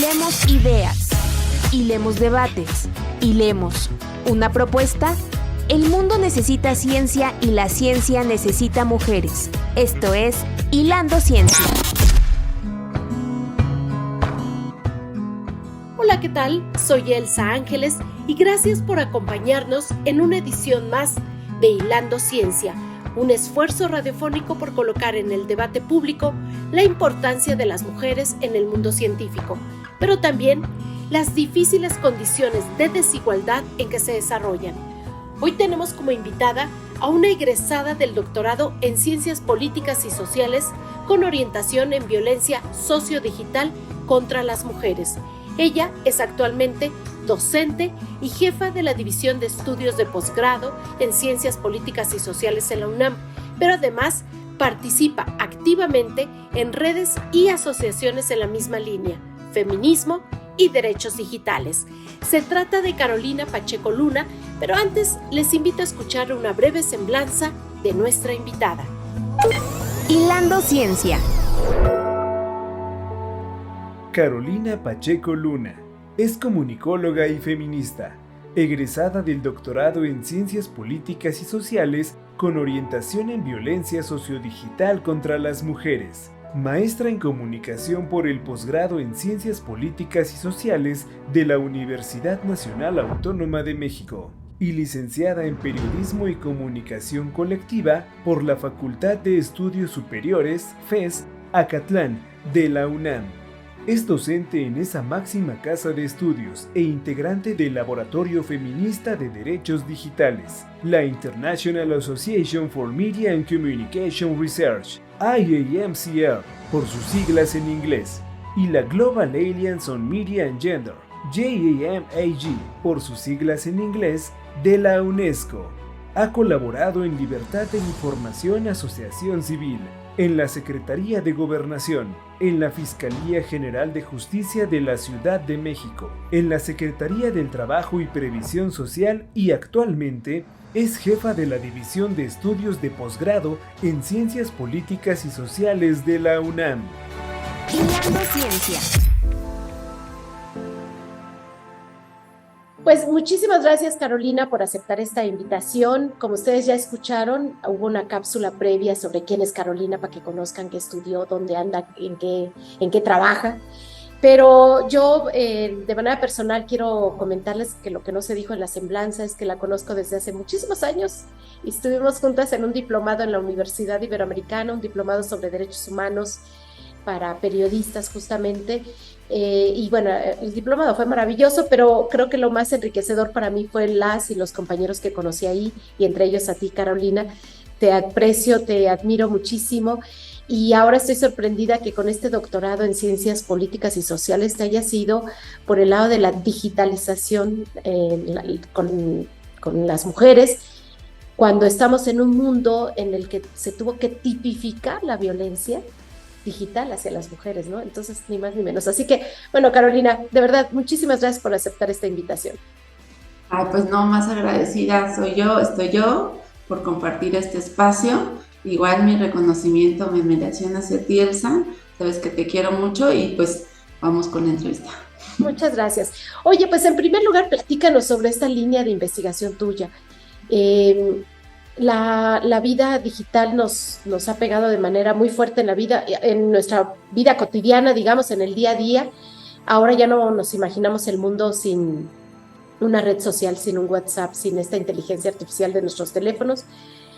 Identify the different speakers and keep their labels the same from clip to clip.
Speaker 1: Hilemos ideas, hilemos debates, hilemos una propuesta. El mundo necesita ciencia y la ciencia necesita mujeres. Esto es Hilando Ciencia.
Speaker 2: Hola, ¿qué tal? Soy Elsa Ángeles y gracias por acompañarnos en una edición más de Hilando Ciencia, un esfuerzo radiofónico por colocar en el debate público la importancia de las mujeres en el mundo científico, pero también las difíciles condiciones de desigualdad en que se desarrollan. Hoy tenemos como invitada a una egresada del doctorado en Ciencias Políticas y Sociales con orientación en violencia sociodigital contra las mujeres. Ella es actualmente docente y jefa de la División de Estudios de Posgrado en Ciencias Políticas y Sociales en la UNAM, pero además participa activamente en redes y asociaciones en la misma línea, feminismo y derechos digitales. Se trata de Carolina Pacheco Luna, pero antes les invito a escuchar una breve semblanza de nuestra invitada.
Speaker 1: Hilando Ciencia.
Speaker 3: Carolina Pacheco Luna es comunicóloga y feminista, egresada del doctorado en Ciencias Políticas y Sociales con orientación en violencia sociodigital contra las mujeres, maestra en comunicación por el posgrado en Ciencias Políticas y Sociales de la Universidad Nacional Autónoma de México y licenciada en Periodismo y Comunicación Colectiva por la Facultad de Estudios Superiores, FES, Acatlán, de la UNAM. Es docente en esa máxima casa de estudios e integrante del Laboratorio Feminista de Derechos Digitales, la International Association for Media and Communication Research, IAMCR, por sus siglas en inglés, y la Global Alliance on Media and Gender, JAMAG, por sus siglas en inglés, de la UNESCO. Ha colaborado en Libertad de Información Asociación Civil, en la Secretaría de Gobernación, en la Fiscalía General de Justicia de la Ciudad de México, en la Secretaría del Trabajo y Previsión Social y actualmente es jefa de la División de Estudios de Posgrado en Ciencias Políticas y Sociales de la UNAM.
Speaker 1: Hilando Ciencia.
Speaker 2: Pues muchísimas gracias, Carolina, por aceptar esta invitación. Como ustedes ya escucharon, hubo una cápsula previa sobre quién es Carolina para que conozcan qué estudió, dónde anda, en qué trabaja. Pero yo, de manera personal, quiero comentarles que lo que no se dijo en la semblanza es que la conozco desde hace muchísimos años y estuvimos juntas en un diplomado en la Universidad Iberoamericana, un diplomado sobre derechos humanos para periodistas justamente. Y bueno, el diplomado fue maravilloso, pero creo que lo más enriquecedor para mí fue las y los compañeros que conocí ahí, y entre ellos a ti, Carolina. Te aprecio, te admiro muchísimo, y ahora estoy sorprendida que con este doctorado en Ciencias Políticas y Sociales te hayas ido por el lado de la digitalización con las mujeres, cuando estamos en un mundo en el que se tuvo que tipificar la violencia digital hacia las mujeres, ¿no? Entonces, ni más ni menos. Así que, bueno, Carolina, de verdad, muchísimas gracias por aceptar esta invitación.
Speaker 4: Ay, pues no, más agradecida estoy yo por compartir este espacio. Igual mi reconocimiento, mi admiración hacia ti, Elsa. Sabes que te quiero mucho y pues vamos con la entrevista.
Speaker 2: Muchas gracias. Oye, pues en primer lugar, platícanos sobre esta línea de investigación tuya. La vida digital nos ha pegado de manera muy fuerte en nuestra vida cotidiana, digamos, en el día a día. Ahora ya no nos imaginamos el mundo sin una red social, sin un WhatsApp, sin esta inteligencia artificial de nuestros teléfonos.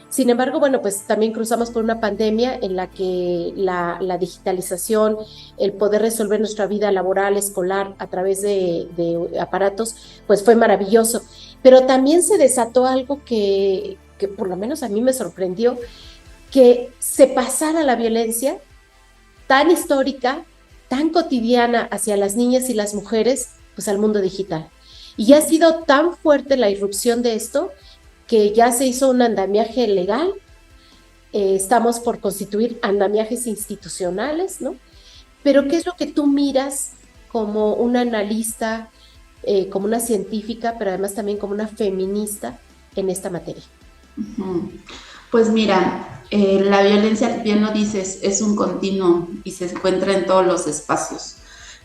Speaker 2: Sin embargo, bueno, pues también cruzamos por una pandemia en la que la digitalización, el poder resolver nuestra vida laboral, escolar a través de aparatos, pues fue maravilloso. Pero también se desató algo que por lo menos a mí me sorprendió, que se pasara la violencia tan histórica, tan cotidiana hacia las niñas y las mujeres, pues al mundo digital. Y ha sido tan fuerte la irrupción de esto que ya se hizo un andamiaje legal, estamos por constituir andamiajes institucionales, ¿no? Pero ¿qué es lo que tú miras como una analista, como una científica, pero además también como una feminista en esta materia?
Speaker 4: Pues mira, la violencia, bien lo dices, es un continuo y se encuentra en todos los espacios.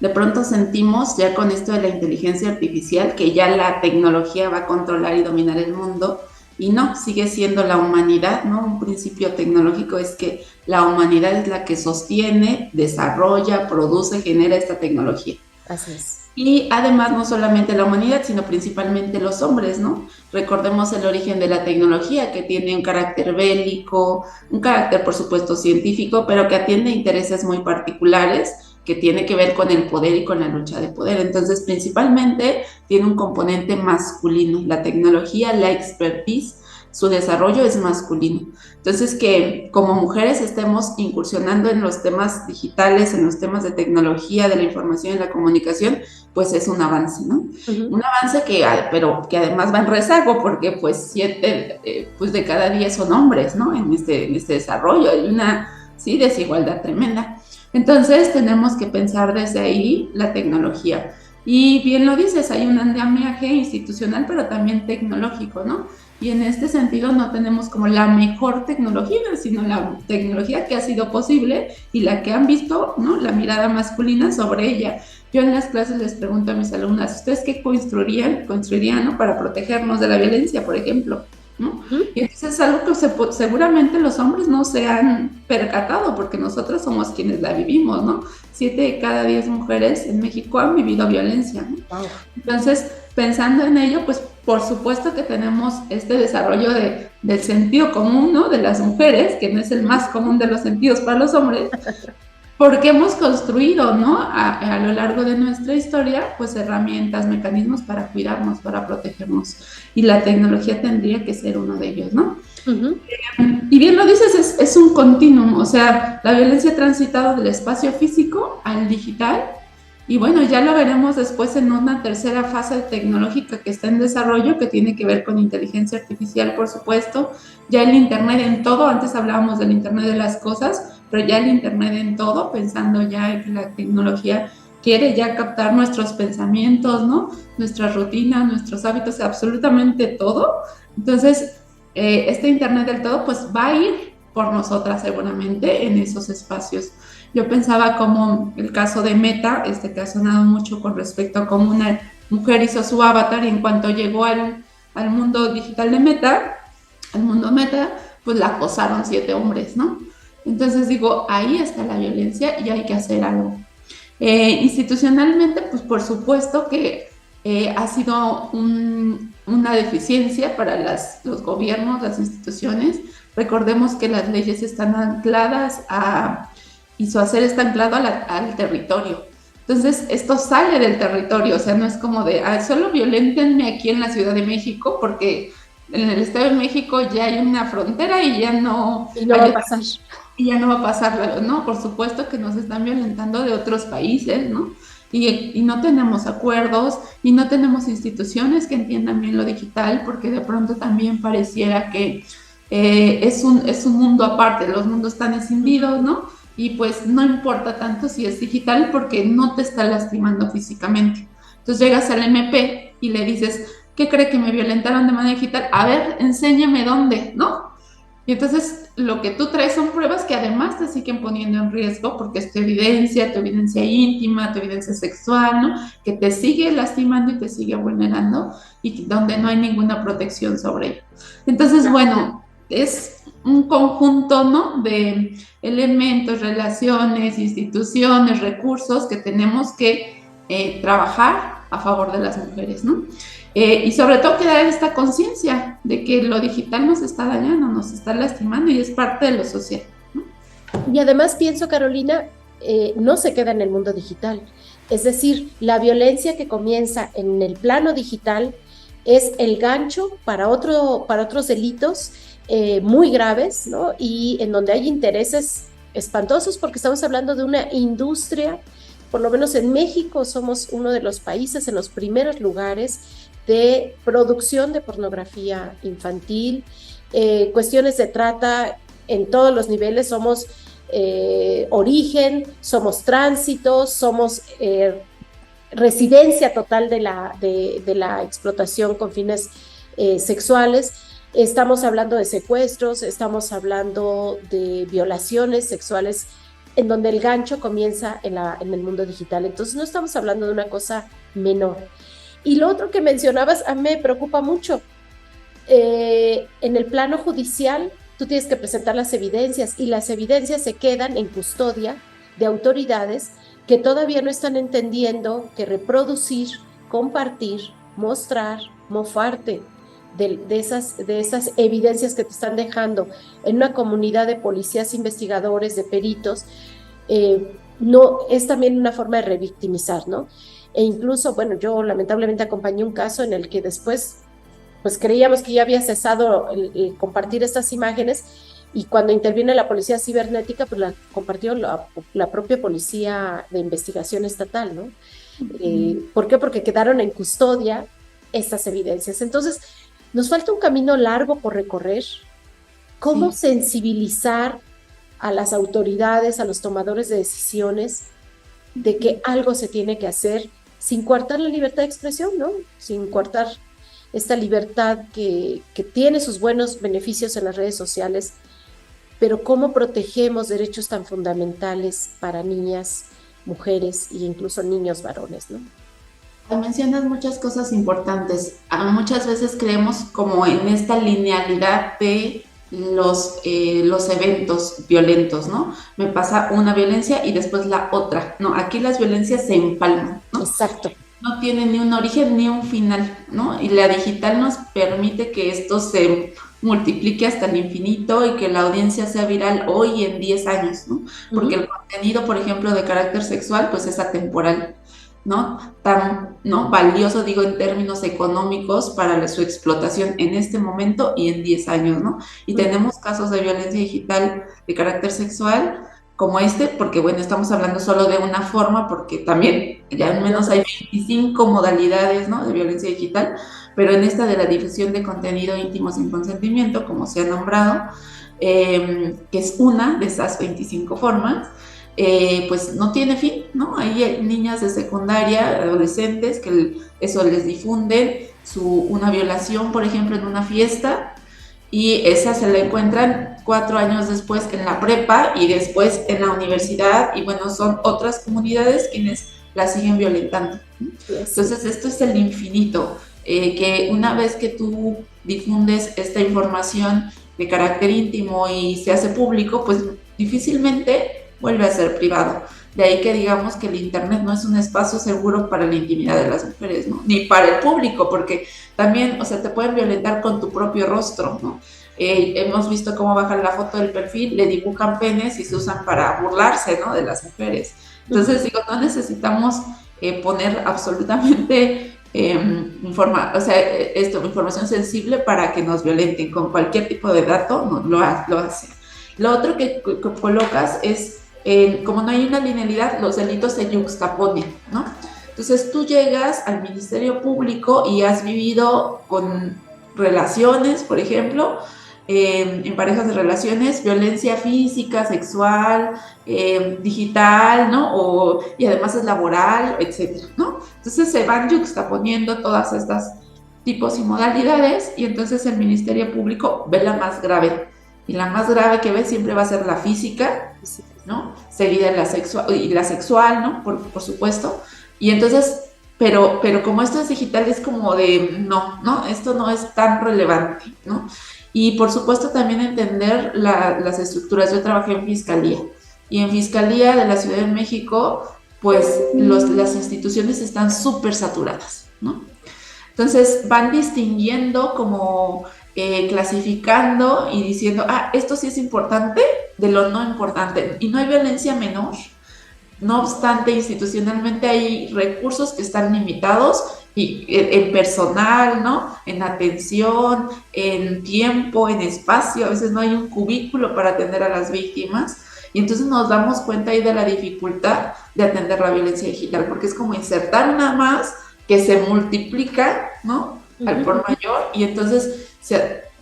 Speaker 4: de pronto sentimos ya con esto de la inteligencia artificial que ya la tecnología va a controlar y dominar el mundo, y no, sigue siendo la humanidad, ¿no? Un principio tecnológico es que la humanidad es la que sostiene, desarrolla, produce, genera esta tecnología.
Speaker 2: Así es.
Speaker 4: Y además no solamente la humanidad, sino principalmente los hombres, ¿no? Recordemos el origen de la tecnología, que tiene un carácter bélico, un carácter por supuesto científico, pero que atiende intereses muy particulares, que tiene que ver con el poder y con la lucha de poder. Entonces, principalmente tiene un componente masculino. La tecnología, la expertise, su desarrollo es masculino. Entonces, que como mujeres estemos incursionando en los temas digitales, en los temas de tecnología, de la información y la comunicación, pues es un avance, ¿no? Un avance pero que además va en rezago, porque pues 7 pues de cada 10 son hombres, ¿no? En este desarrollo hay una, sí, desigualdad tremenda. Entonces tenemos que pensar desde ahí la tecnología. Y bien lo dices, hay un andamiaje institucional, pero también tecnológico, ¿no? Y en este sentido no tenemos como la mejor tecnología, sino la tecnología que ha sido posible y la que han visto, ¿no? La mirada masculina sobre ella. Yo en las clases les pregunto a mis alumnas, ¿ustedes qué construirían, ¿no? Para protegernos de la violencia, por ejemplo, ¿no? Y entonces es algo que seguramente los hombres no se han percatado, porque nosotros somos quienes la vivimos, ¿no? 7 de cada 10 mujeres en México han vivido violencia, ¿no? Wow. Entonces, pensando en ello, pues por supuesto que tenemos este desarrollo del sentido común, ¿no? De las mujeres, que no es el más común de los sentidos para los hombres, porque hemos construido, ¿no? A lo largo de nuestra historia, pues herramientas, mecanismos para cuidarnos, para protegernos. Y la tecnología tendría que ser uno de ellos, ¿no? Y bien lo dices, es un continuum, o sea, la violencia ha transitado del espacio físico al digital, y bueno, ya lo veremos después en una tercera fase tecnológica que está en desarrollo, que tiene que ver con inteligencia artificial, por supuesto, ya el Internet en todo. Antes hablábamos del Internet de las cosas, pero ya el Internet en todo, pensando ya en que la tecnología quiere ya captar nuestros pensamientos, ¿no? Nuestras rutinas, nuestros hábitos, absolutamente todo. Entonces, este Internet del todo, pues va a ir por nosotras seguramente en esos espacios. Yo pensaba como el caso de Meta, que ha sonado mucho con respecto a cómo una mujer hizo su avatar y en cuanto llegó al mundo digital de Meta, al mundo Meta, pues la acosaron 7 hombres, ¿no? Entonces digo, ahí está la violencia y hay que hacer algo. Institucionalmente, pues por supuesto que ha sido una deficiencia para los gobiernos, las instituciones. Recordemos que las leyes están ancladas y su hacer está anclado al territorio. Entonces, esto sale del territorio, o sea, no es como de, solo violéntenme aquí en la Ciudad de México, porque en el Estado de México ya hay una frontera y ya no...
Speaker 2: Y no va a pasar.
Speaker 4: Y ya no va a pasar, ¿no? Por supuesto que nos están violentando de otros países, ¿no? Y no tenemos acuerdos y no tenemos instituciones que entiendan bien lo digital, porque de pronto también pareciera que es un mundo aparte, los mundos están escindidos, ¿no? Y pues no importa tanto si es digital porque no te está lastimando físicamente. Entonces llegas al MP y le dices, ¿qué cree que me violentaron de manera digital? A ver, enséñame dónde, ¿no? Y entonces lo que tú traes son pruebas que además te siguen poniendo en riesgo porque es tu evidencia íntima, tu evidencia sexual, ¿no? Que te sigue lastimando y te sigue vulnerando y donde no hay ninguna protección sobre ello. Entonces, bueno, es un conjunto, ¿no? De elementos, relaciones, instituciones, recursos que tenemos que trabajar a favor de las mujeres, ¿no? Y sobre todo que dar esta conciencia de que lo digital nos está dañando, nos está lastimando y es parte de lo social, ¿no?
Speaker 2: Y además pienso, Carolina, no se queda en el mundo digital. Es decir, la violencia que comienza en el plano digital es el gancho para otros delitos muy graves, ¿no? Y en donde hay intereses espantosos porque estamos hablando de una industria, por lo menos en México somos uno de los países en los primeros lugares de producción de pornografía infantil, cuestiones de trata en todos los niveles, somos origen, somos tránsito, somos residencia total de la explotación con fines sexuales. Estamos hablando de secuestros, estamos hablando de violaciones sexuales en donde el gancho comienza en el mundo digital. Entonces no estamos hablando de una cosa menor. Y lo otro que mencionabas a mí me preocupa mucho. En el plano judicial, tú tienes que presentar las evidencias y las evidencias se quedan en custodia de autoridades que todavía no están entendiendo que reproducir, compartir, mostrar, mofarte de esas evidencias que te están dejando en una comunidad de policías, investigadores, de peritos, no es también una forma de revictimizar, ¿no? E incluso, bueno, yo lamentablemente acompañé un caso en el que después, pues creíamos que ya había cesado el compartir estas imágenes, y cuando interviene la policía cibernética, pues la compartió la propia policía de investigación estatal, ¿no? ¿Por qué? Porque quedaron en custodia estas evidencias. Entonces, nos falta un camino largo por recorrer. ¿Cómo sensibilizar a las autoridades, a los tomadores de decisiones, de que algo se tiene que hacer sin coartar la libertad de expresión, ¿no? Sin coartar esta libertad que tiene sus buenos beneficios en las redes sociales, pero cómo protegemos derechos tan fundamentales para niñas, mujeres e incluso niños varones, ¿no?
Speaker 4: Mencionas muchas cosas importantes. Muchas veces creemos como en esta linealidad de los eventos violentos, ¿no? Me pasa una violencia y después la otra. No, aquí las violencias se empalman, ¿no?
Speaker 2: Exacto.
Speaker 4: No tienen ni un origen ni un final, ¿no? Y la digital nos permite que esto se multiplique hasta el infinito y que la audiencia sea viral hoy en 10 años, ¿no? Porque el contenido, por ejemplo, de carácter sexual, pues es atemporal, ¿no? Tan, ¿no? valioso, digo, en términos económicos para su explotación en este momento y en 10 años, ¿no? Y tenemos casos de violencia digital de carácter sexual como porque bueno, estamos hablando solo de una forma, porque también ya al menos hay 25 modalidades, ¿no? de violencia digital, pero en esta de la difusión de contenido íntimo sin consentimiento, como se ha nombrado, que es una de esas 25 formas, pues no tiene fin, ¿no? Hay niñas de secundaria, adolescentes, que eso les difunden una violación, por ejemplo, en una fiesta, y esa se la encuentran 4 años después en la prepa y después en la universidad, y bueno, son otras comunidades quienes la siguen violentando, ¿no? Entonces esto es el infinito, que una vez que tú difundes esta información de carácter íntimo y se hace público, pues difícilmente vuelve a ser privado. De ahí que digamos que el internet no es un espacio seguro para la intimidad de las mujeres, ¿no? Ni para el público, porque también, o sea, te pueden violentar con tu propio rostro, ¿no? Hemos visto cómo bajan la foto del perfil, le dibujan penes y se usan para burlarse, ¿no? de las mujeres. Entonces, digo, no necesitamos poner absolutamente información sensible para que nos violenten. Con cualquier tipo de dato lo hace. Lo otro que colocas es, como no hay una linealidad, los delitos se yuxtaponen, ¿no? Entonces tú llegas al Ministerio Público y has vivido con relaciones, por ejemplo, en parejas de relaciones, violencia física, sexual, digital, ¿no? Y además es laboral, etcétera, ¿no? Entonces se van yuxtaponiendo todas estas tipos y modalidades, y entonces el Ministerio Público ve la más grave. Y la más grave que ve siempre va a ser la física, ¿no? Seguida la sexual, ¿no? Por supuesto. Y entonces, pero como esto es digital, es como de, no, esto no es tan relevante, ¿no? Y por supuesto también entender las estructuras. Yo trabajé en Fiscalía, y en Fiscalía de la Ciudad de México, pues las instituciones están súper saturadas, ¿no? Entonces van distinguiendo como clasificando y diciendo, esto sí es importante de lo no importante, y no hay violencia menor. No obstante, institucionalmente hay recursos que están limitados, y en personal, ¿no? En atención, en tiempo, en espacio. A veces no hay un cubículo para atender a las víctimas, y entonces nos damos cuenta ahí de la dificultad de atender la violencia digital, porque es como insertar una más que se multiplica, ¿no? Al por mayor, y entonces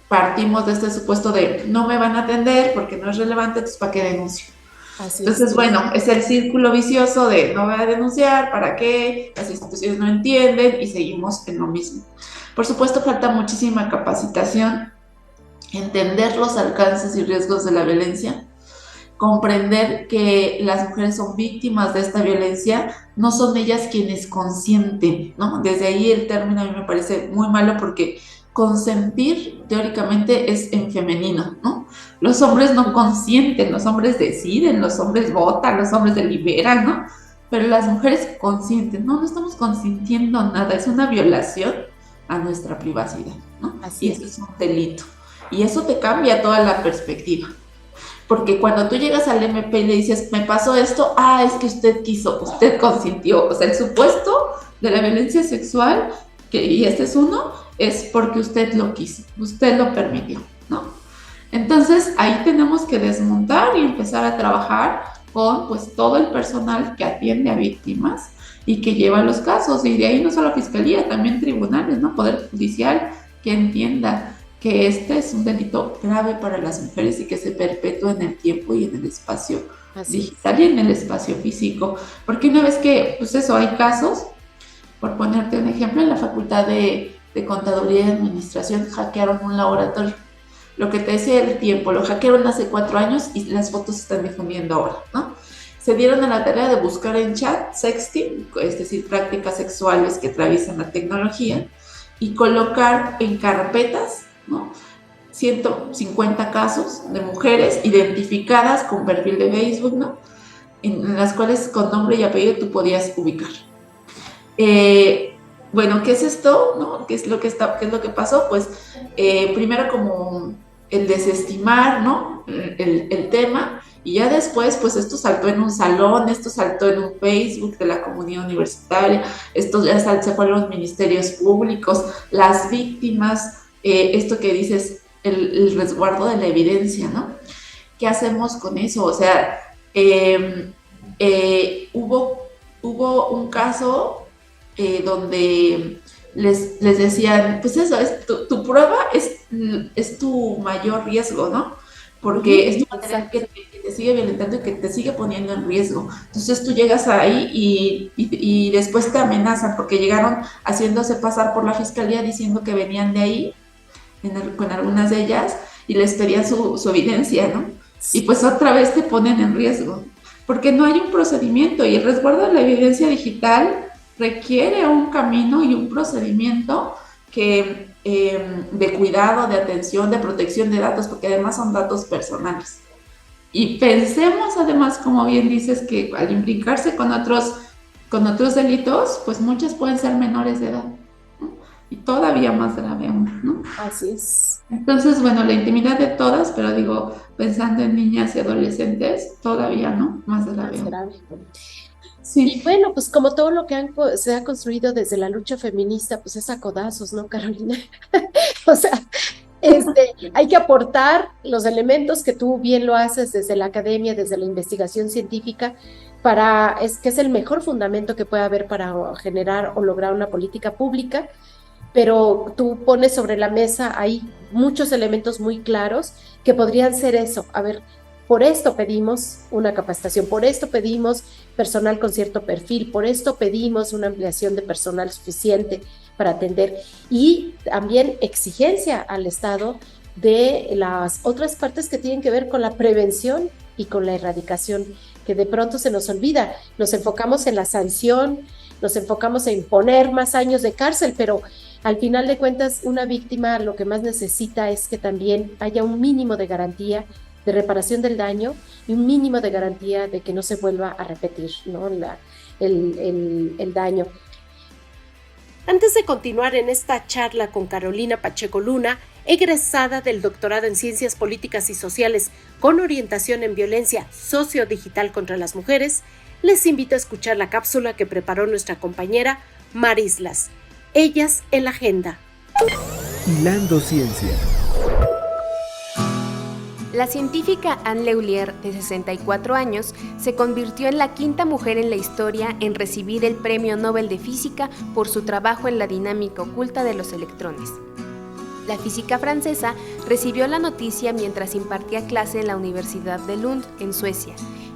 Speaker 4: partimos de este supuesto de no me van a atender porque no es relevante, entonces ¿para qué denuncio? Entonces, bueno, es el círculo vicioso de no voy a denunciar, ¿para qué? Las instituciones no entienden y seguimos en lo mismo. Por supuesto, falta muchísima capacitación, entender los alcances y riesgos de la violencia, comprender que las mujeres son víctimas de esta violencia, no son ellas quienes consienten, ¿no? Desde ahí el término a mí me parece muy malo porque consentir teóricamente es en femenino, ¿no? Los hombres no consienten, los hombres deciden, los hombres votan, los hombres deliberan, ¿no? Pero las mujeres consienten, no estamos consintiendo nada, es una violación a nuestra privacidad, ¿no? Y eso es un delito. Y eso te cambia toda la perspectiva. Porque cuando tú llegas al MP y le dices, me pasó esto, es que usted quiso, usted consintió. O sea, el supuesto de la violencia sexual, y este es uno, es porque usted lo quiso, usted lo permitió, ¿no? Entonces, ahí tenemos que desmontar y empezar a trabajar con pues todo el personal que atiende a víctimas y que lleva los casos. Y de ahí no solo fiscalía, también tribunales, ¿no? Poder judicial que entienda que este es un delito grave para las mujeres y que se perpetúa en el tiempo y en el espacio digital y en el espacio físico. Porque una vez que, pues eso, hay casos, por ponerte un ejemplo, en la Facultad de Contaduría y Administración hackearon un laboratorio. Lo que te decía el tiempo, lo hackearon hace 4 años y las fotos se están difundiendo ahora, ¿no? Se dieron a la tarea de buscar en chat sexting, es decir, prácticas sexuales que atraviesan la tecnología, y colocar en carpetas, ¿no? 150 casos de mujeres identificadas con perfil de Facebook, ¿no? En las cuales con nombre y apellido tú podías ubicar. Bueno, ¿qué es esto? ¿No? ¿Qué es lo que pasó? Pues primero como el desestimar, ¿no? El tema, y ya después pues esto saltó en un salón, esto saltó en un Facebook de la comunidad universitaria, esto ya se fue a los ministerios públicos, las víctimas, esto que dices, el resguardo de la evidencia, ¿no? ¿Qué hacemos con eso? O sea, hubo un caso donde les decían, pues eso, es tu prueba es tu mayor riesgo, ¿no? Porque es tu material que te sigue violentando y que te sigue poniendo en riesgo. Entonces tú llegas ahí y después te amenazan porque llegaron haciéndose pasar por la fiscalía diciendo que venían de ahí, con algunas de ellas, y les pedían su evidencia, ¿no? Y pues otra vez te ponen en riesgo, porque no hay un procedimiento, y el resguardo de la evidencia digital requiere un camino y un procedimiento de cuidado, de atención, de protección de datos, porque además son datos personales. Y pensemos además, como bien dices, que al implicarse con otros delitos, pues muchas pueden ser menores de edad, ¿no? Y todavía más grave aún, ¿no?
Speaker 2: Así es.
Speaker 4: Entonces, bueno, la intimidad de todas, pero digo, pensando en niñas y adolescentes, todavía, ¿no? Más grave.
Speaker 2: Sí. Y bueno, pues como todo lo que se ha construido desde la lucha feminista, pues es a codazos, ¿no, Carolina? O sea, hay que aportar los elementos que tú bien lo haces desde la academia, desde la investigación científica, que es el mejor fundamento que puede haber para generar o lograr una política pública, pero tú pones sobre la mesa ahí muchos elementos muy claros que podrían ser eso. A ver, por esto pedimos una capacitación, por esto pedimos personal con cierto perfil, por esto pedimos una ampliación de personal suficiente para atender, y también exigencia al Estado de las otras partes que tienen que ver con la prevención y con la erradicación, que de pronto se nos olvida. Nos enfocamos en la sanción, nos enfocamos en poner más años de cárcel, pero al final de cuentas una víctima lo que más necesita es que también haya un mínimo de garantía de reparación del daño y un mínimo de garantía de que no se vuelva a repetir, ¿no? el daño. Antes de continuar en esta charla con Carolina Pacheco Luna, egresada del doctorado en Ciencias Políticas y Sociales con orientación en violencia sociodigital contra las mujeres, les invito a escuchar la cápsula que preparó nuestra compañera Marislas, Ellas en la Agenda.
Speaker 3: Hilando Ciencia.
Speaker 1: La científica Anne Lhuillier, de 64 años, se convirtió en la quinta mujer en la historia en recibir el Premio Nobel de Física por su trabajo en la dinámica oculta de los electrones. La física francesa recibió la noticia mientras impartía clase en la Universidad de Lund, en Suecia,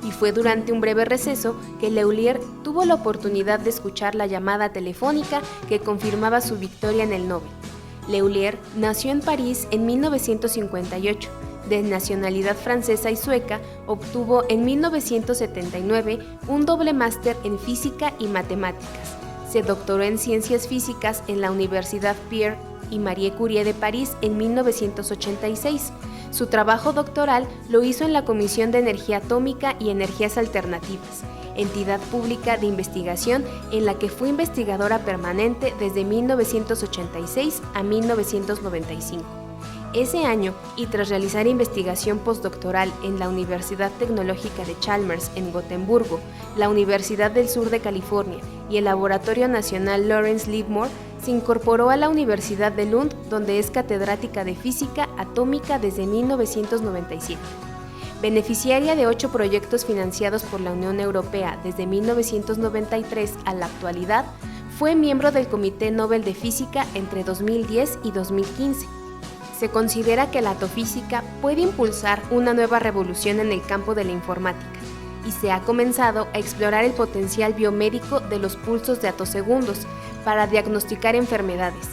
Speaker 1: y fue durante un breve receso que Lhuillier tuvo la oportunidad de escuchar la llamada telefónica que confirmaba su victoria en el Nobel. Lhuillier nació en París en 1958, de nacionalidad francesa y sueca, obtuvo en 1979 un doble máster en física y matemáticas. Se doctoró en ciencias físicas en la Universidad Pierre y Marie Curie de París en 1986. Su trabajo doctoral lo hizo en la Comisión de Energía Atómica y Energías Alternativas, entidad pública de investigación en la que fue investigadora permanente desde 1986 a 1995. Ese año, y tras realizar investigación postdoctoral en la Universidad Tecnológica de Chalmers en Gotemburgo, la Universidad del Sur de California y el Laboratorio Nacional Lawrence Livermore, se incorporó a la Universidad de Lund, donde es catedrática de Física Atómica desde 1997. Beneficiaria de 8 proyectos financiados por la Unión Europea desde 1993 a la actualidad, fue miembro del Comité Nobel de Física entre 2010 y 2015. Se considera que la atofísica puede impulsar una nueva revolución en el campo de la informática y se ha comenzado a explorar el potencial biomédico de los pulsos de atosegundos para diagnosticar enfermedades.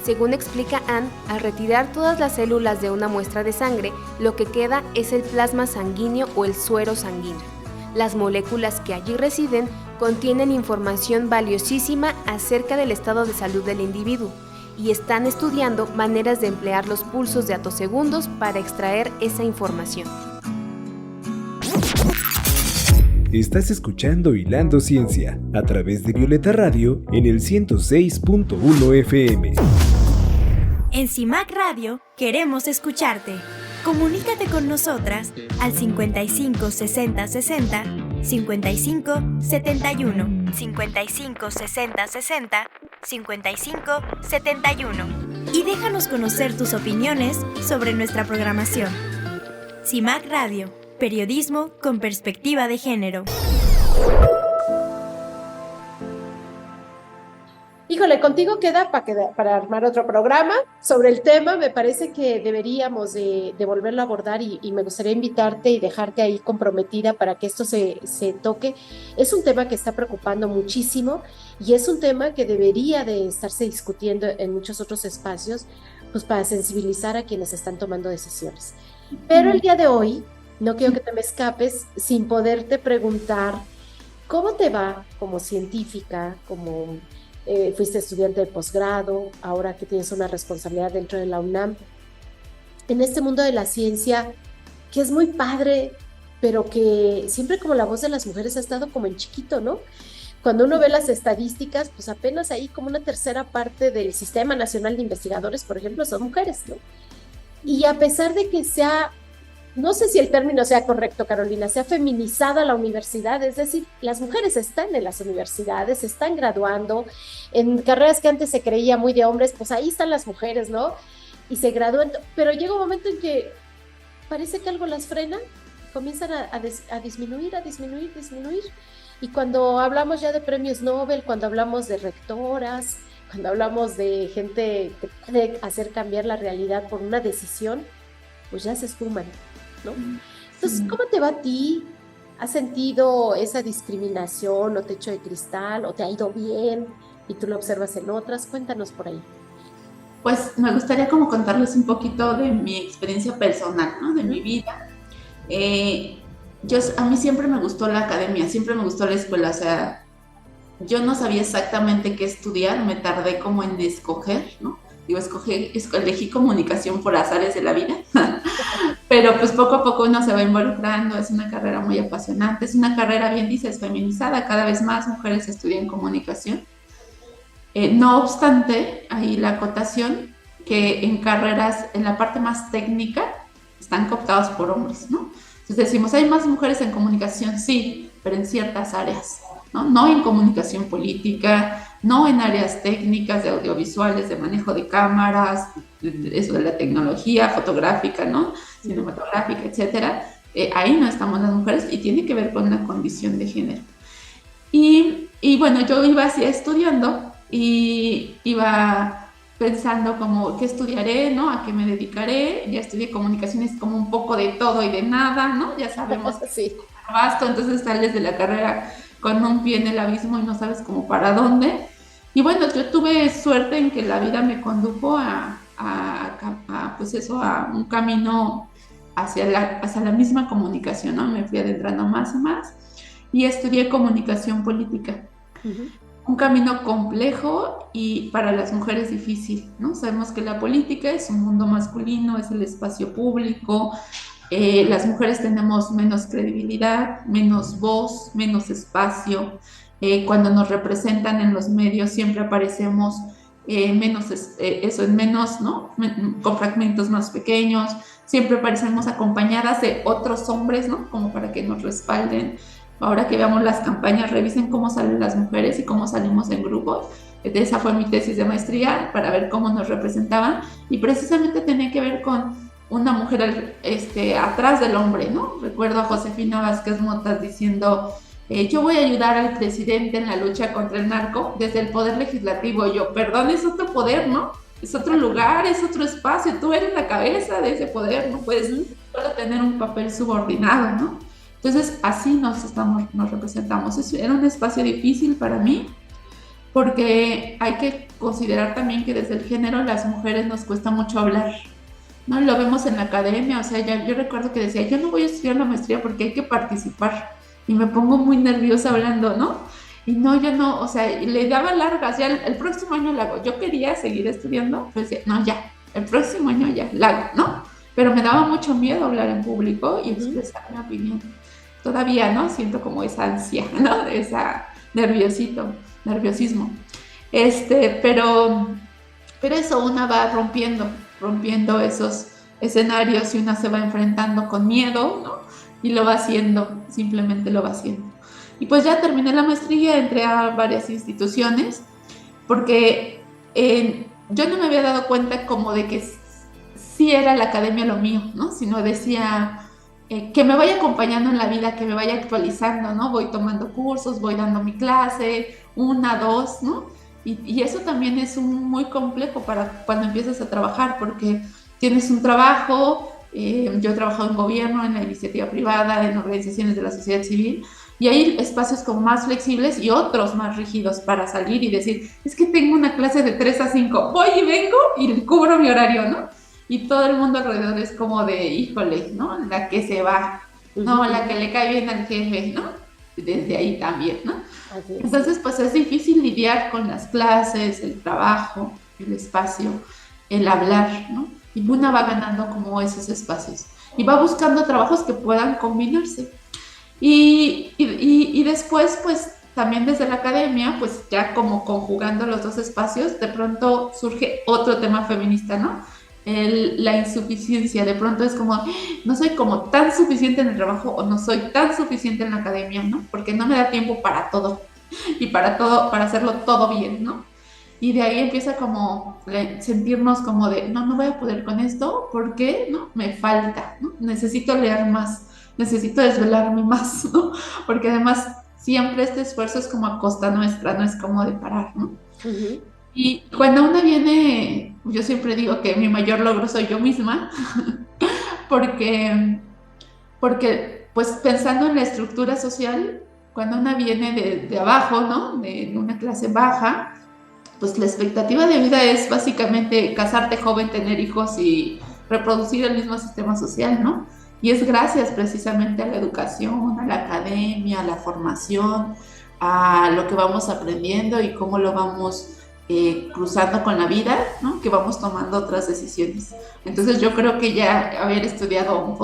Speaker 1: Según explica Anne, al retirar todas las células de una muestra de sangre, lo que queda es el plasma sanguíneo o el suero sanguíneo. Las moléculas que allí residen contienen información valiosísima acerca del estado de salud del individuo y están estudiando maneras de emplear los pulsos de atosegundos para extraer esa información.
Speaker 3: Estás escuchando Hilando Ciencia a través de Violeta Radio en el 106.1 FM.
Speaker 5: En CIMAC Radio queremos escucharte. Comunícate con nosotras al 55 60 60 55 71, 55 60 60 55 71 y déjanos conocer tus opiniones sobre nuestra programación. CIMAC Radio, periodismo con perspectiva de género.
Speaker 2: Híjole, contigo queda para armar otro programa sobre el tema. Me parece que deberíamos de volverlo a abordar y me gustaría invitarte y dejarte ahí comprometida para que esto se toque. Es un tema que está preocupando muchísimo y es un tema que debería de estarse discutiendo en muchos otros espacios, pues para sensibilizar a quienes están tomando decisiones. Pero el día de hoy, no quiero que te me escapes sin poderte preguntar cómo te va como científica, como... fuiste estudiante de posgrado, ahora que tienes una responsabilidad dentro de la UNAM, en este mundo de la ciencia, que es muy padre, pero que siempre como la voz de las mujeres ha estado como en chiquito, ¿no? Cuando uno ve las estadísticas, pues apenas ahí como una tercera parte del Sistema Nacional de Investigadores, por ejemplo, son mujeres, ¿no? Y a pesar de que sea, no sé si el término sea correcto, Carolina, se ha feminizado la universidad, es decir, las mujeres están en las universidades, se están graduando, en carreras que antes se creía muy de hombres, pues ahí están las mujeres, ¿no? Y se gradúan, pero llega un momento en que parece que algo las frena, comienzan a disminuir, y cuando hablamos ya de premios Nobel, cuando hablamos de rectoras, cuando hablamos de gente que puede hacer cambiar la realidad por una decisión, pues ya se esfuman, ¿no? Entonces, ¿cómo te va a ti? ¿Has sentido esa discriminación o techo de cristal o te ha ido bien y tú lo observas en otras? Cuéntanos por ahí.
Speaker 4: Pues me gustaría como contarles un poquito de mi experiencia personal, ¿no? De mi vida. A mí siempre me gustó la academia, siempre me gustó la escuela, o sea, yo no sabía exactamente qué estudiar, me tardé como en escoger, ¿no? Elegí comunicación por azares de la vida, pero pues poco a poco uno se va involucrando, es una carrera muy apasionante, es una carrera, bien dices, feminizada, cada vez más mujeres estudian comunicación. No obstante, ahí la acotación que en carreras, en la parte más técnica, están cooptados por hombres, ¿no? Entonces decimos, ¿hay más mujeres en comunicación? Sí, pero en ciertas áreas, ¿no? No en comunicación política, no en áreas técnicas de audiovisuales, de manejo de cámaras, eso de la tecnología fotográfica, ¿no? Cinematográfica, etcétera. Ahí no estamos las mujeres y tiene que ver con la condición de género. Y bueno, yo iba así estudiando y iba pensando como qué estudiaré, ¿no? A qué me dedicaré. Ya estudié comunicaciones como un poco de todo y de nada, ¿no? Ya sabemos que
Speaker 2: sí.
Speaker 4: Es vasto, entonces sales de la carrera con un pie en el abismo y no sabes cómo para dónde. Y bueno, yo tuve suerte en que la vida me condujo a pues eso, a un camino hacia la misma comunicación, ¿no? Me fui adentrando más y más y estudié comunicación política.
Speaker 2: Ujú.
Speaker 4: Un camino complejo y para las mujeres difícil, ¿no? Sabemos que la política es un mundo masculino, es el espacio público, las mujeres tenemos menos credibilidad, menos voz, menos espacio. Cuando nos representan en los medios siempre aparecemos menos, ¿no? Con fragmentos más pequeños, siempre aparecemos acompañadas de otros hombres, ¿no? Como para que nos respalden. Ahora que veamos las campañas, revisen cómo salen las mujeres y cómo salimos en grupos. Esa fue mi tesis de maestría, para ver cómo nos representaban, y precisamente tenía que ver con una mujer atrás del hombre, ¿no? Recuerdo a Josefina Vázquez Motas diciendo, yo voy a ayudar al presidente en la lucha contra el narco desde el poder legislativo. Yo, perdón, es otro poder, ¿no? Es otro lugar, es otro espacio, tú eres la cabeza de ese poder, no puedes solo tener un papel subordinado, ¿no? Entonces, así nos representamos. Era un espacio difícil para mí, porque hay que considerar también que desde el género las mujeres nos cuesta mucho hablar, ¿no? Lo vemos en la academia, o sea, yo recuerdo que decía, yo no voy a estudiar la maestría porque hay que participar, y me pongo muy nerviosa hablando, ¿no? Y no, yo no, o sea, le daba largas, ya el próximo año la hago. Yo quería seguir estudiando, pues decía, no, ya, el próximo año ya, la hago, ¿no? Pero me daba mucho miedo hablar en público y expresar mi opinión. Todavía, ¿no? Siento como esa ansia, ¿no? De esa nerviosismo. Pero eso, una va rompiendo esos escenarios y una se va enfrentando con miedo, ¿no? Y lo va haciendo, simplemente lo va haciendo. Y pues ya terminé la maestría, entré a varias instituciones, porque yo no me había dado cuenta como de que sí era la academia lo mío, ¿no? Sino decía que me vaya acompañando en la vida, que me vaya actualizando, ¿no? Voy tomando cursos, voy dando mi clase, 1, 2, ¿no? Y eso también es muy complejo para cuando empiezas a trabajar, porque tienes un trabajo, yo he trabajado en gobierno, en la iniciativa privada, en organizaciones de la sociedad civil, y hay espacios como más flexibles y otros más rígidos para salir y decir, es que tengo una clase de 3 a 5, voy y vengo y cubro mi horario, ¿no? Y todo el mundo alrededor es como de, híjole, ¿no? La que se va, ¿no? La que le cae bien al jefe, ¿no? Desde ahí también, ¿no? Entonces, pues es difícil lidiar con las clases, el trabajo, el espacio, el hablar, ¿no? Y una va ganando como esos espacios y va buscando trabajos que puedan combinarse. Y después, pues también desde la academia, pues ya como conjugando los dos espacios, de pronto surge otro tema feminista, ¿no? La insuficiencia, de pronto es como, no soy como tan suficiente en el trabajo o no soy tan suficiente en la academia, ¿no? Porque no me da tiempo para todo y para hacerlo todo bien, ¿no? Y de ahí empieza como sentirnos como de, no voy a poder con esto, ¿por qué? ¿No? Me falta, ¿no? Necesito leer más, necesito desvelarme más, ¿no? Porque además siempre este esfuerzo es como a costa nuestra, no es como de parar, ¿no?
Speaker 2: Uh-huh.
Speaker 4: Y cuando una viene, yo siempre digo que mi mayor logro soy yo misma, porque pues pensando en la estructura social, cuando una viene de abajo, ¿no? De una clase baja, pues la expectativa de vida es básicamente casarte joven, tener hijos y reproducir el mismo sistema social, ¿no? Y es gracias precisamente a la educación, a la academia, a la formación, a lo que vamos aprendiendo y cómo lo vamos cruzando con la vida, ¿no? Que vamos tomando otras decisiones. Entonces yo creo que ya haber estudiado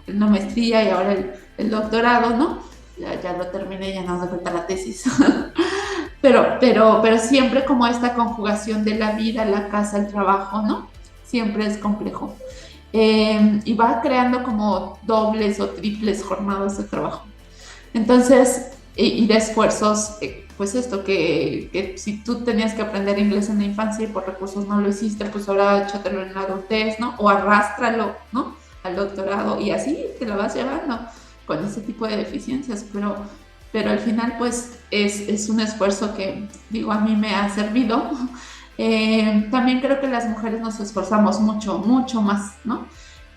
Speaker 4: una maestría y ahora el doctorado, ¿no? Ya lo terminé, ya no hace falta la tesis. pero siempre como esta conjugación de la vida, la casa, el trabajo, ¿no? Siempre es complejo. Y va creando como dobles o triples jornadas de trabajo. Entonces, y de esfuerzos, pues esto, que si tú tenías que aprender inglés en la infancia y por recursos no lo hiciste, pues ahora échatelo en la adultez, ¿no? O arrástralo, ¿no? Al doctorado, y así te lo vas llevando con ese tipo de deficiencias, pero al final pues es un esfuerzo que, digo, a mí me ha servido. También creo que las mujeres nos esforzamos mucho más, ¿no?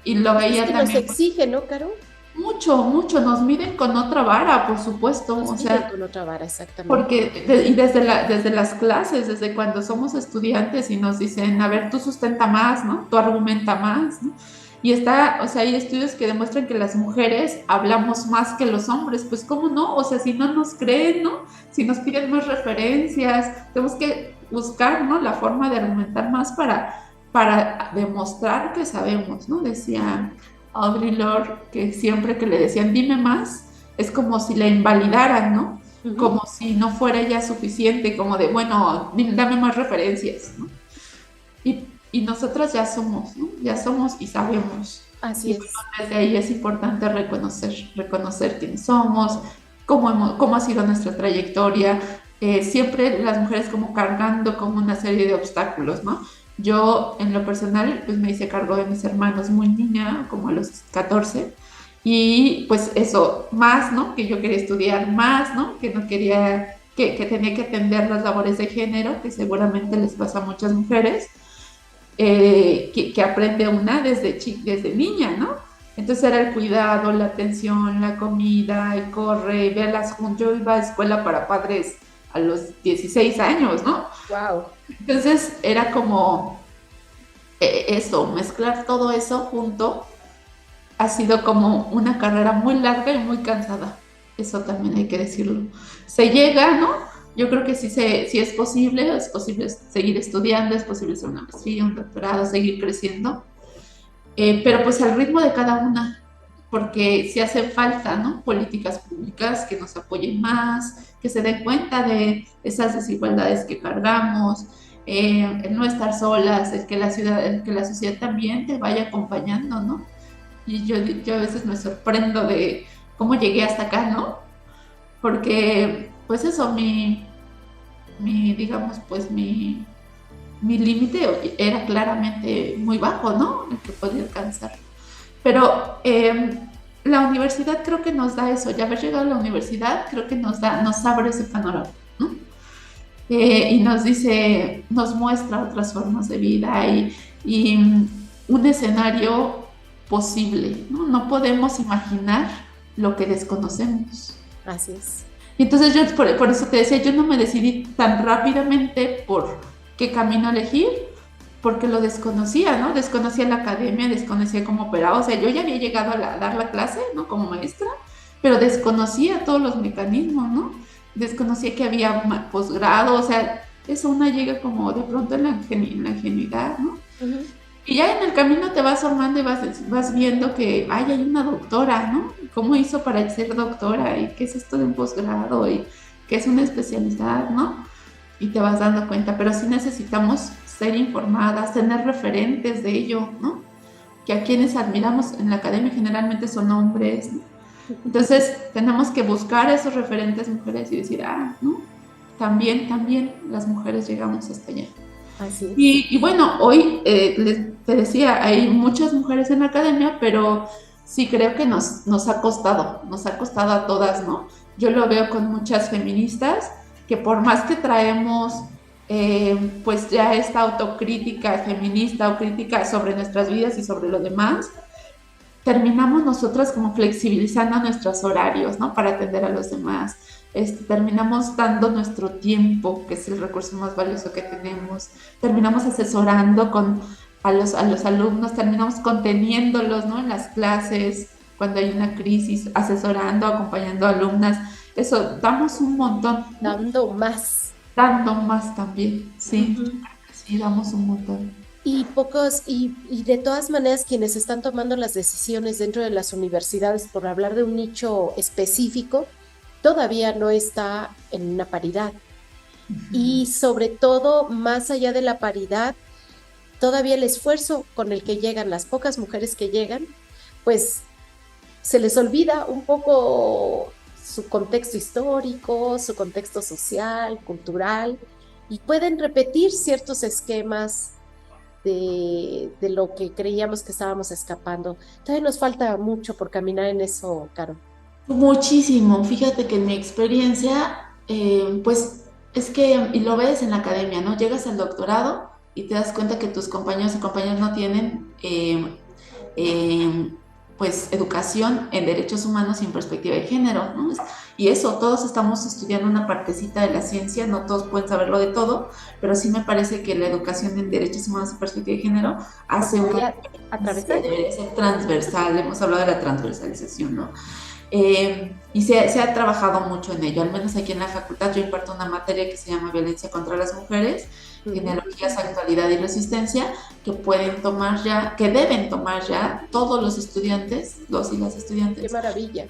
Speaker 4: Y lo veía también.
Speaker 2: Nos exige, ¿no, Caro?
Speaker 4: Mucho, nos miden con otra vara, por supuesto.
Speaker 2: Nos miden con otra vara, exactamente.
Speaker 4: Porque y desde las clases, desde cuando somos estudiantes y nos dicen, a ver, tú sustenta más, ¿no? Tú argumenta más, ¿no? Y está, o sea, hay estudios que demuestran que las mujeres hablamos más que los hombres, pues ¿cómo no? O sea, si no nos creen, ¿no? Si nos piden más referencias, tenemos que buscar, ¿no? La forma de argumentar más para demostrar que sabemos, ¿no? Decía Audre Lorde que siempre que le decían dime más, es como si la invalidaran, ¿no?
Speaker 2: Ujú.
Speaker 4: Como si no fuera ya suficiente, como de, bueno, dame más referencias, ¿no? Y nosotras ya somos, ¿no? Ya somos y sabemos.
Speaker 2: Así
Speaker 4: Y
Speaker 2: es.
Speaker 4: bueno, desde ahí es importante reconocer quiénes somos, cómo ha sido nuestra trayectoria. Siempre las mujeres como cargando como una serie de obstáculos, ¿no? Yo en lo personal pues me hice cargo de mis hermanos muy niña, como a los 14, y pues eso, más, ¿no? Que yo quería estudiar más, ¿no? Que no quería, que tenía que atender las labores de género, que seguramente les pasa a muchas mujeres, que aprende una desde niña, ¿no? Entonces era el cuidado, la atención, la comida, y corre, y ve a yo iba a escuela para padres a los 16 años, ¿no?
Speaker 2: Wow.
Speaker 4: Entonces era como eso, mezclar todo eso junto ha sido como una carrera muy larga y muy cansada. Eso también hay que decirlo. Se llega, ¿no? Yo creo que sí es posible seguir estudiando, es posible hacer una maestría, un doctorado, seguir creciendo, pero pues al ritmo de cada una, porque sí hace falta, ¿no? Políticas públicas que nos apoyen más, que se den cuenta de esas desigualdades que cargamos, el no estar solas, el que la sociedad también te vaya acompañando, ¿no? Y yo a veces me sorprendo de cómo llegué hasta acá, ¿no? Porque, pues eso, digamos, pues mi límite era claramente muy bajo, ¿no? El que podía alcanzar. Pero la universidad creo que nos da eso, ya haber llegado a la universidad creo que nos abre ese panorama, ¿no? Y nos muestra otras formas de vida y un escenario posible, ¿no? No podemos imaginar lo que desconocemos.
Speaker 2: Así es.
Speaker 4: Y entonces yo por eso te decía, yo no me decidí tan rápidamente por qué camino elegir, porque lo desconocía, ¿no? Desconocía la academia, desconocía cómo operaba, o sea, yo ya había llegado a dar la clase, ¿no? Como maestra, pero desconocía todos los mecanismos, ¿no? Desconocía que había posgrado, o sea, eso una llega como de pronto en la ingenuidad, ¿no?
Speaker 2: Uh-huh.
Speaker 4: Y ya en el camino te vas formando y vas viendo que hay una doctora, ¿no? ¿Cómo hizo para ser doctora? ¿Y qué es esto de un posgrado? ¿Y qué es una especialidad, no? Y te vas dando cuenta, pero sí necesitamos ser informadas, tener referentes de ello, ¿no? Que a quienes admiramos en la academia generalmente son hombres, ¿no? Entonces tenemos que buscar a esos referentes mujeres y decir, ¿no? También las mujeres llegamos hasta allá.
Speaker 2: Así es.
Speaker 4: Y bueno, hoy te decía, hay muchas mujeres en la academia, pero sí creo que nos ha costado a todas, ¿no? Yo lo veo con muchas feministas, que por más que traemos pues ya esta autocrítica feminista o crítica sobre nuestras vidas y sobre lo demás, terminamos nosotras como flexibilizando nuestros horarios, ¿no? Para atender a los demás. Terminamos dando nuestro tiempo, que es el recurso más valioso que tenemos. Terminamos asesorando a los alumnos, terminamos conteniéndolos, ¿no? En las clases, cuando hay una crisis, asesorando, acompañando a alumnas. Eso, damos un montón.
Speaker 2: Dando más.
Speaker 4: Dando más también, sí.
Speaker 2: Uh-huh.
Speaker 4: Sí, damos un montón.
Speaker 2: Y de todas maneras, quienes están tomando las decisiones dentro de las universidades, por hablar de un nicho específico, todavía no está en una paridad. Uh-huh. Y sobre todo, más allá de la paridad, todavía el esfuerzo con el que llegan las pocas mujeres que llegan, pues se les olvida un poco su contexto histórico, su contexto social, cultural, y pueden repetir ciertos esquemas de lo que creíamos que estábamos escapando. Todavía nos falta mucho por caminar en eso, Caro.
Speaker 4: Muchísimo. Fíjate que en mi experiencia, pues es que, y lo ves en la academia, ¿no? Llegas al doctorado y te das cuenta que tus compañeros y compañeras no tienen pues educación en derechos humanos y en perspectiva de género, ¿no? Y eso, todos estamos estudiando una partecita de la ciencia, no todos pueden saberlo de todo, pero sí me parece que la educación en derechos humanos y perspectiva de género hace una...
Speaker 2: atravesar.
Speaker 4: Debe ser transversal, hemos hablado de la transversalización, ¿no? Y se ha trabajado mucho en ello, al menos aquí en la facultad yo imparto una materia que se llama Violencia contra las Mujeres, genealogías, actualidad y resistencia, que pueden tomar ya, que deben tomar ya todos los estudiantes, los y las estudiantes.
Speaker 2: ¡Qué maravilla!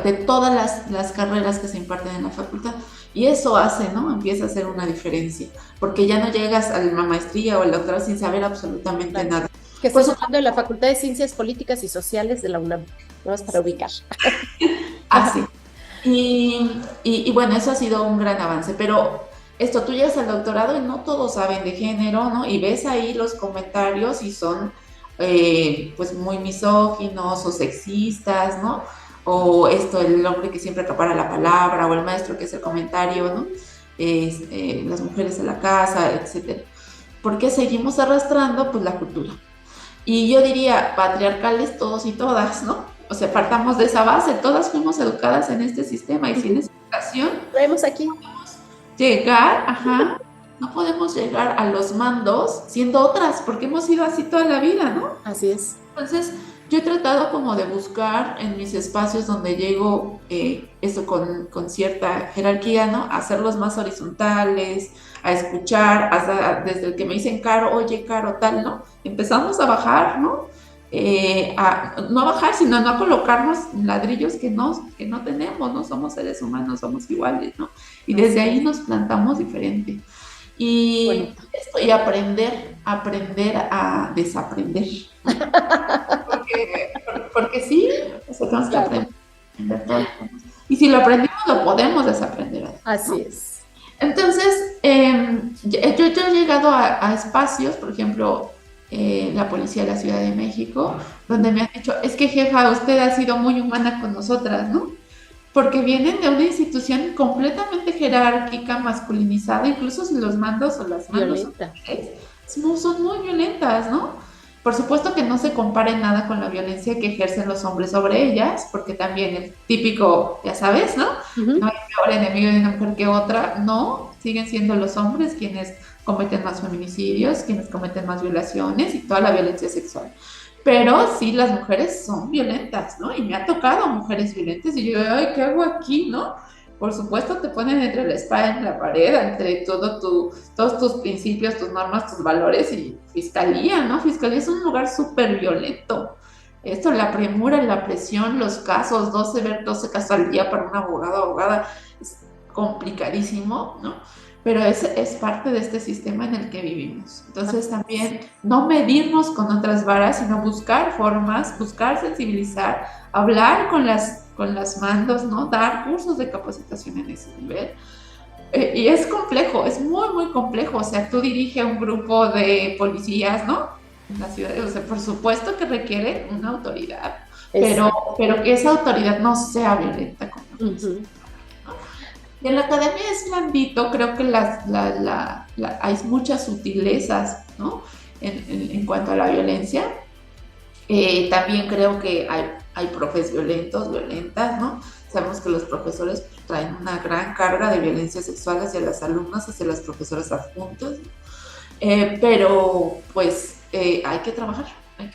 Speaker 4: De todas las carreras que se imparten en la facultad. Y eso hace, ¿no? Empieza a hacer una diferencia, porque ya no llegas a la maestría o al doctorado sin saber absolutamente nada.
Speaker 2: Que estás hablando de la Facultad de Ciencias Políticas y Sociales de la UNAM, vamos para ubicar.
Speaker 4: Así. Y bueno, eso ha sido un gran avance, pero esto, tú llegas al doctorado y no todos saben de género, ¿no? Y ves ahí los comentarios y son pues muy misóginos o sexistas, ¿no? O esto, el hombre que siempre acapara la palabra, o el maestro que es el comentario, ¿no? Las mujeres en la casa, etcétera. ¿Por qué seguimos arrastrando? Pues la cultura. Y yo diría, patriarcales todos y todas, ¿no? O sea, partamos de esa base, todas fuimos educadas en este sistema y sin esa educación...
Speaker 2: Traemos aquí.
Speaker 4: No podemos llegar a los mandos siendo otras, porque hemos sido así toda la vida, ¿no?
Speaker 2: Así es.
Speaker 4: Entonces, yo he tratado como de buscar en mis espacios donde llego eso con cierta jerarquía, ¿no? A hacerlos más horizontales, a escuchar, hasta desde el que me dicen Caro, oye Caro, tal, ¿no? Empezamos a bajar, ¿no? No a bajar, sino no a colocarnos ladrillos que no tenemos, no somos seres humanos, somos iguales, ¿no? Y desde ahí nos plantamos diferente. Y aprender a desaprender. Porque sí, tenemos que aprender todo. Y si lo aprendimos, lo podemos desaprender. ¿no?
Speaker 2: Así es.
Speaker 4: Entonces, yo he llegado a espacios, por ejemplo, la policía de la Ciudad de México, donde me han dicho, es que jefa, usted ha sido muy humana con nosotras, ¿no? Porque vienen de una institución completamente jerárquica, masculinizada, incluso si los mandos o las mandos son muy violentas, ¿no? Por supuesto que no se compare nada con la violencia que ejercen los hombres sobre ellas, porque también el típico, ya sabes, ¿no? No hay peor enemigo de una mujer que otra, no, siguen siendo los hombres quienes cometen más feminicidios, quienes cometen más violaciones y toda la violencia sexual. Pero sí, las mujeres son violentas, ¿no? Y me ha tocado mujeres violentas y yo digo, ay, ¿qué hago aquí, no? Por supuesto te ponen entre la espada y la pared, entre todos tus principios, tus normas, tus valores y fiscalía, ¿no? Fiscalía es un lugar súper violento. Esto, la premura, la presión, los casos, 12 casos al día para un abogado o abogada, es complicadísimo, ¿no? Pero es parte de este sistema en el que vivimos. Entonces también no medirnos con otras varas, sino buscar formas, buscar sensibilizar, hablar con las mandos, ¿no? Dar cursos de capacitación en ese nivel. Y es complejo, es muy, muy complejo. O sea, tú diriges un grupo de policías, ¿no? En la ciudad, o sea, por supuesto que requiere una autoridad, pero que esa autoridad no sea violenta con la policía. Y en la academia es blandito, creo que hay muchas sutilezas, ¿no? En cuanto a la violencia. También creo que hay profes violentas, ¿no? Sabemos que los profesores traen una gran carga de violencia sexual hacia las alumnas, hacia las profesoras adjuntas, ¿no? Pero pues hay que trabajar, hay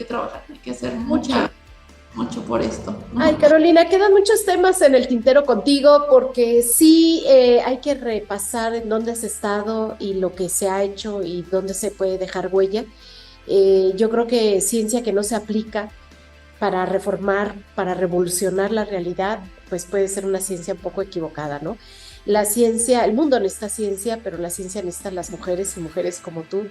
Speaker 4: que hacer mucho por esto, ¿no?
Speaker 2: Ay, Carolina, quedan muchos temas en el tintero contigo porque sí hay que repasar en dónde has estado y lo que se ha hecho y dónde se puede dejar huella. Yo creo que ciencia que no se aplica para reformar, para revolucionar la realidad, pues puede ser una ciencia un poco equivocada, ¿no? La ciencia, el mundo necesita ciencia, pero la ciencia necesita las mujeres y mujeres como tú.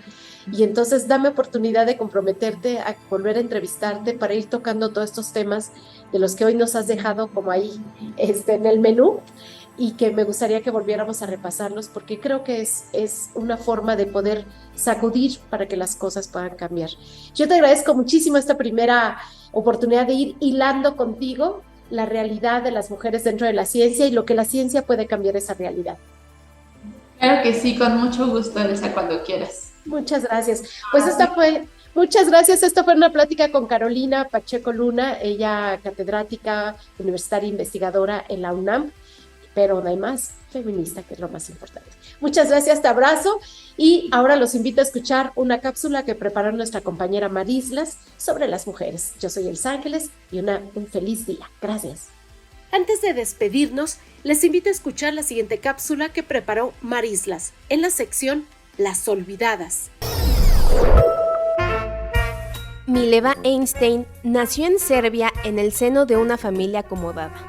Speaker 2: Y entonces dame oportunidad de comprometerte a volver a entrevistarte para ir tocando todos estos temas de los que hoy nos has dejado como ahí en el menú y que me gustaría que volviéramos a repasarlos porque creo que es una forma de poder sacudir para que las cosas puedan cambiar. Yo te agradezco muchísimo esta primera oportunidad de ir hilando contigo la realidad de las mujeres dentro de la ciencia y lo que la ciencia puede cambiar esa realidad.
Speaker 4: Claro que sí, con mucho gusto, Elsa, cuando quieras.
Speaker 2: Muchas gracias. Pues muchas gracias. Esta fue una plática con Carolina Pacheco Luna, ella catedrática, universitaria investigadora en la UNAM. pero además feminista, que es lo más importante. Muchas gracias, te abrazo, y ahora los invito a escuchar una cápsula que preparó nuestra compañera Marislas sobre las mujeres. Yo soy Elsa Ángeles y un feliz día. Gracias.
Speaker 6: Antes de despedirnos, les invito a escuchar la siguiente cápsula que preparó Marislas en la sección Las Olvidadas.
Speaker 1: Mileva Einstein nació en Serbia en el seno de una familia acomodada.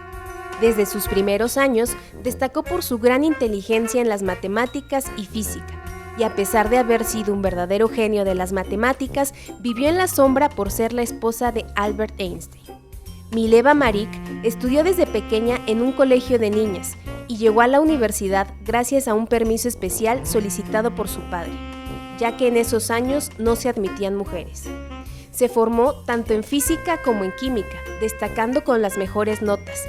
Speaker 1: Desde sus primeros años destacó por su gran inteligencia en las matemáticas y física, y a pesar de haber sido un verdadero genio de las matemáticas, vivió en la sombra por ser la esposa de Albert Einstein. Mileva Maric estudió desde pequeña en un colegio de niñas y llegó a la universidad gracias a un permiso especial solicitado por su padre, ya que en esos años no se admitían mujeres. Se formó tanto en física como en química, destacando con las mejores notas.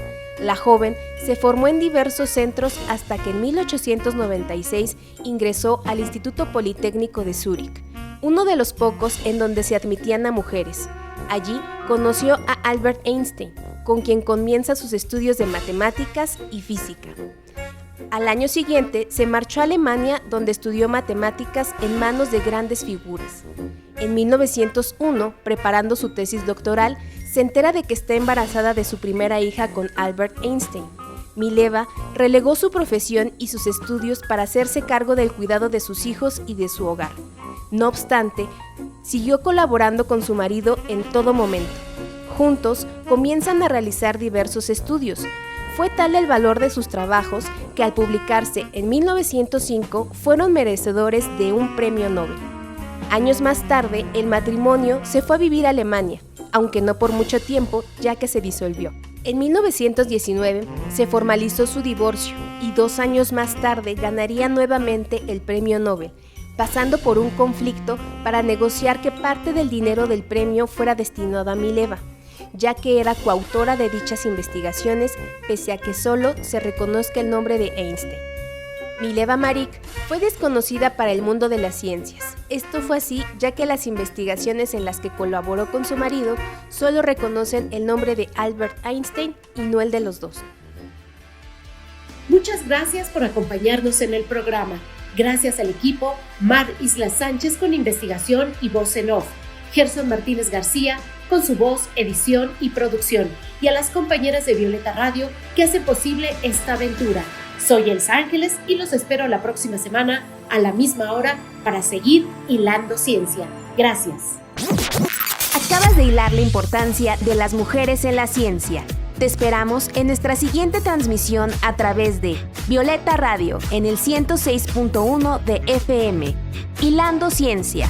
Speaker 1: La joven se formó en diversos centros hasta que en 1896 ingresó al Instituto Politécnico de Zúrich, uno de los pocos en donde se admitían a mujeres. Allí conoció a Albert Einstein, con quien comienza sus estudios de matemáticas y física. Al año siguiente se marchó a Alemania, donde estudió matemáticas en manos de grandes figuras. En 1901, preparando su tesis doctoral, se entera de que está embarazada de su primera hija con Albert Einstein. Mileva relegó su profesión y sus estudios para hacerse cargo del cuidado de sus hijos y de su hogar. No obstante, siguió colaborando con su marido en todo momento. Juntos comienzan a realizar diversos estudios. Fue tal el valor de sus trabajos que al publicarse en 1905 fueron merecedores de un premio Nobel. Años más tarde, el matrimonio se fue a vivir a Alemania, aunque no por mucho tiempo, ya que se disolvió. En 1919 se formalizó su divorcio y 2 años más tarde ganaría nuevamente el premio Nobel, pasando por un conflicto para negociar que parte del dinero del premio fuera destinado a Mileva, ya que era coautora de dichas investigaciones, pese a que solo se reconozca el nombre de Einstein. Mileva Maric fue desconocida para el mundo de las ciencias. Esto fue así ya que las investigaciones en las que colaboró con su marido solo reconocen el nombre de Albert Einstein y no el de los dos.
Speaker 6: Muchas gracias por acompañarnos en el programa. Gracias al equipo Mar Isla Sánchez con investigación y voz en off, Gerson Martínez García con su voz, edición y producción, y a las compañeras de Violeta Radio que hacen posible esta aventura. Soy Elsa Ángeles y los espero la próxima semana a la misma hora para seguir hilando ciencia. Gracias.
Speaker 1: Acabas de hilar la importancia de las mujeres en la ciencia. Te esperamos en nuestra siguiente transmisión a través de Violeta Radio en el 106.1 de FM. Hilando Ciencia.